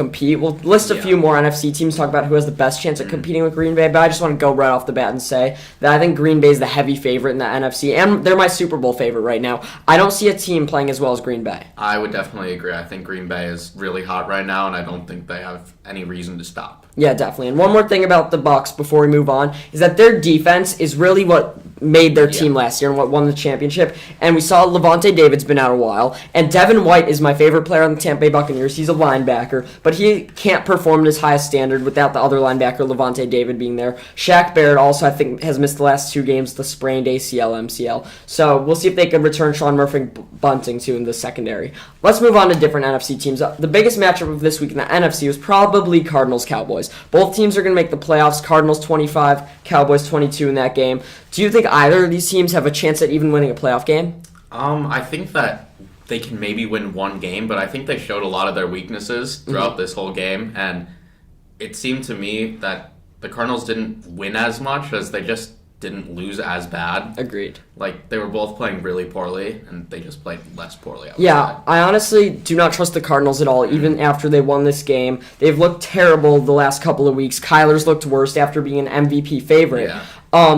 compete. We'll list a few more NFC teams, talk about who has the best chance at competing with Green Bay, but I just want to go right off the bat and say that I think Green Bay is the heavy favorite in the NFC, and they're my Super Bowl favorite right now. I don't see a team playing as well as Green Bay. I would definitely agree. I think Green Bay is really hot right now, and I don't think they have any reason to stop. Yeah, definitely. And one more thing about the Bucs before we move on is that their defense is really what made their team last year and what won the championship. And we saw Levante David's been out a while, and Devin White is my favorite player on the Tampa Bay Buccaneers. He's a linebacker, but he can't perform at his highest standard without the other linebacker, Levante David, being there. Shaq Barrett also, I think, has missed the last 2 games with the sprained ACL, MCL. So we'll see if they can return Sean Murphy Bunting too in the secondary. Let's move on to different NFC teams. The biggest matchup of this week in the NFC was probably Cardinals-Cowboys. Both teams are going to make the playoffs. Cardinals 25, Cowboys 22 in that game. Do you think either of these teams have a chance at even winning a playoff game? I think that they can maybe win one game, but I think they showed a lot of their weaknesses throughout this whole game, and it seemed to me that the Cardinals didn't win as much as they just didn't lose as bad. Agreed. Like, they were both playing really poorly, and they just played less poorly, I would Yeah, say. I honestly do not trust the Cardinals at all, even after they won this game. They've looked terrible the last couple of weeks. Kyler's looked worse after being an MVP favorite. Yeah.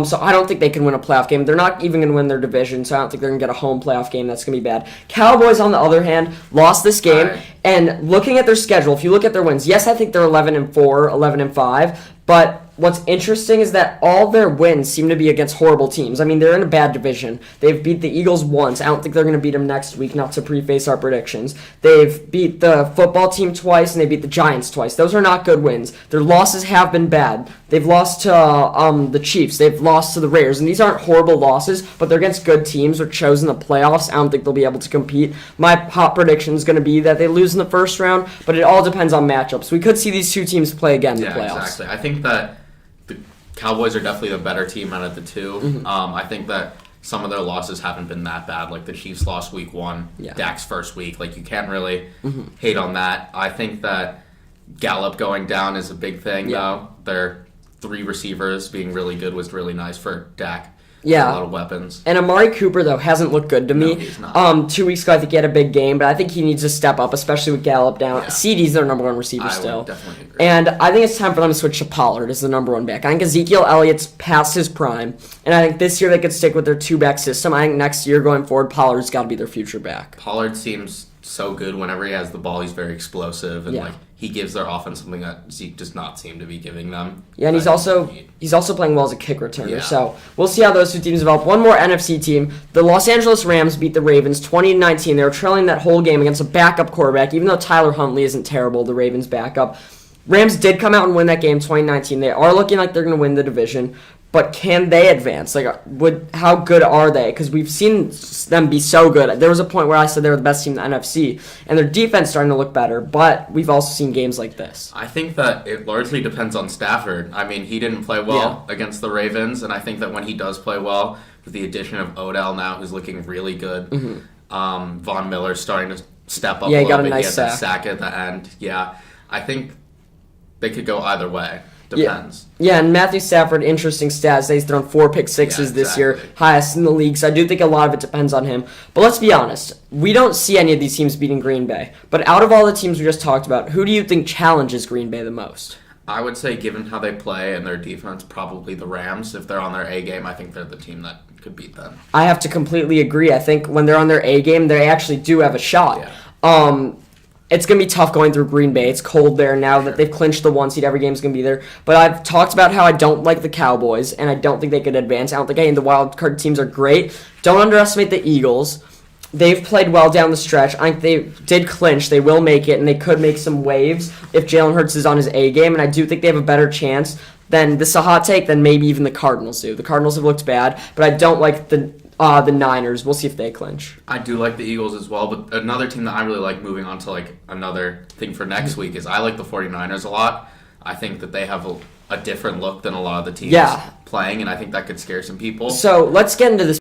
So I don't think they can win a playoff game. They're not even going to win their division, so I don't think they're going to get a home playoff game. That's going to be bad. Cowboys, on the other hand, lost this game, and looking at their schedule, if you look at their wins, yes, I think they're 11-4, 11-5, but what's interesting is that all their wins seem to be against horrible teams. I mean, they're in a bad division. They've beat the Eagles once. I don't think they're going to beat them next week, not to preface our predictions. They've beat the football team twice, and they beat the Giants twice. Those are not good wins. Their losses have been bad. They've lost to the Chiefs. They've lost to the Raiders, and these aren't horrible losses, but they're against good teams or chosen the playoffs. I don't think they'll be able to compete. My hot prediction is going to be that they lose in the first round, but it all depends on matchups. We could see these two teams play again in the playoffs. Yeah, exactly. I think that the Cowboys are definitely the better team out of the two. I think that some of their losses haven't been that bad. Like the Chiefs lost week 1, Dak's first week. Like, you can't really hate on that. I think that Gallup going down is a big thing, though. Their 3 receivers being really good was really nice for Dak. Yeah. A lot of weapons. And Amari Cooper, though, hasn't looked good to me. No, he's not. 2 weeks ago, I think he had a big game, but I think he needs to step up, especially with Gallup down. Yeah. CD's their number 1 receiver I still. would definitely agree. And I think it's time for them to switch to Pollard as the number 1 back. I think Ezekiel Elliott's past his prime, and I think this year they could stick with their 2-back system. I think next year going forward, Pollard's got to be their future back. Pollard seems so good whenever he has the ball. He's very explosive, and he gives their offense something that Zeke does not seem to be giving them. Yeah, and he's also playing well as a kick returner. Yeah. So we'll see how those two teams develop. One more NFC team. The Los Angeles Rams beat the Ravens 20-19. They were trailing that whole game against a backup quarterback. Even though Tyler Huntley isn't terrible, the Ravens backup. Rams did come out and win that game 2019. They are looking like they're going to win the division. But can they advance? How good are they? Because we've seen them be so good. There was a point where I said they were the best team in the NFC, and their defense starting to look better. But we've also seen games like this. I think that it largely depends on Stafford. I mean, he didn't play well against the Ravens, and I think that when he does play well, with the addition of Odell now, who's looking really good, Von Miller's starting to step up a little bit. Got a nice he had that sack at the end. Yeah, I think they could go either way. Depends. Yeah, and Matthew Stafford, interesting stats. He's thrown 4 pick sixes this year, highest in the league. So I do think a lot of it depends on him. But let's be honest, we don't see any of these teams beating Green Bay. But out of all the teams we just talked about, who do you think challenges Green Bay the most? I would say, given how they play and their defense, probably the Rams. If they're on their A game, I think they're the team that could beat them. I have to completely agree. I think when they're on their A game, they actually do have a shot. Yeah. It's going to be tough going through Green Bay. It's cold there now that they've clinched the 1 seed. Every game's going to be there. But I've talked about how I don't like the Cowboys, and I don't think they could advance. I don't think any of the wild card teams are great. Don't underestimate the Eagles. They've played well down the stretch. I think they did clinch. They will make it, and they could make some waves if Jalen Hurts is on his A game. And I do think they have a better chance than, this is a hot take, than maybe even the Cardinals do. The Cardinals have looked bad, but I don't like the Niners. We'll see if they clinch. I do like the Eagles as well, but another team that I really like, moving on to another thing for next week, is I like the 49ers a lot. I think that they have a different look than a lot of the teams playing, and I think that could scare some people. So let's get into this